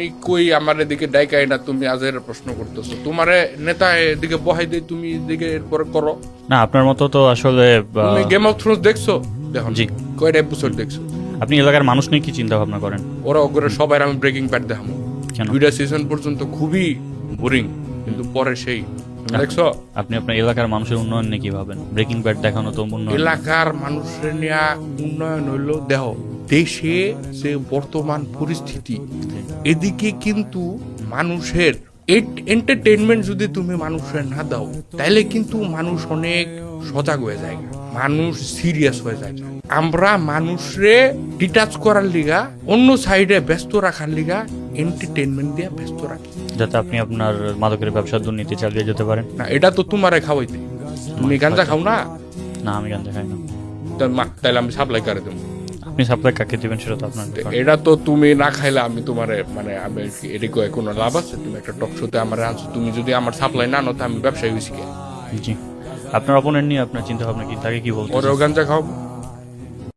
এই কই আমার এদিকে ডাইকাই না, তুমি আজের প্রশ্ন করতেছো। তোমারে নেতা এদিকে বহাই দিয়ে তুমি এদিকে এরপর করো না। আপনার মতো তো আসলে তুমি গেম অফ থ্রোনস দেখছো? দেখো জি। কয়টা এপিসোড দেখছো? আপনি এলাকার মানুষ নিয়ে কি চিন্তা ভাবনা করেন? ওরা ওগুলো সবাই আমি ব্রেকিং ব্যাড দেখাবো। কেন? 2টা সিজন পর্যন্ত খুবই বোরিং, কিন্তু পরে সেই দেখছো। আপনি আপনার এলাকার মানুষের উন্নয়ন নিয়ে কি ভাবেন? ব্রেকিং ব্যাড দেখানো তো উন্নয়ন। এলাকার মানুষের নিয়ে উন্নয়ন হইলো দেহ দেশে যে বর্তমান পরিস্থিতি, এদিকে কিন্তু মানুষের এন্টারটেইনমেন্ট যদি তুমি মানুষের না দাও, তাহলে কিন্তু মানুষ অনেক সজাগ হয়ে যায়, মানুষ সিরিয়াস হয়ে যায়। আমরা মানুষরে ডিটাচ করার লিগা, অন্য সাইডে ব্যস্ত রাখার লিগা এন্টারটেইনমেন্ট দিয়ে ব্যস্ত রাখি, যাতে আপনি আপনার মাদকের ব্যবসা দুর্নীতি চালিয়ে যেতে পারেন। না এটা তো তোমারে খাওয়াইতে। তুমি গাঁজা খাও না? না, আমি গাঁজা খাই না। তাহলে আমি সাপ্লাই করে দেবো। আপনি সাপ্লাই কাকে দিবেন সেটা তো আপনার ব্যাপার। এটা তো তুমি না খাইলে আমি তোমারে মানে আমি এদিকে কোনো লাভ আছে? তুমি একটা টক শোতে আমার আনছো, তুমি যদি আমার সাপ্লাই না নাও তো আমি ব্যবসায়ী হয়েছি। জি। আপনার অপোনেন্ট নিয়ে আপনার চিন্তা ভাবনা কি? তাকে কি বলতে ওরেও গাঞ্জা খাও।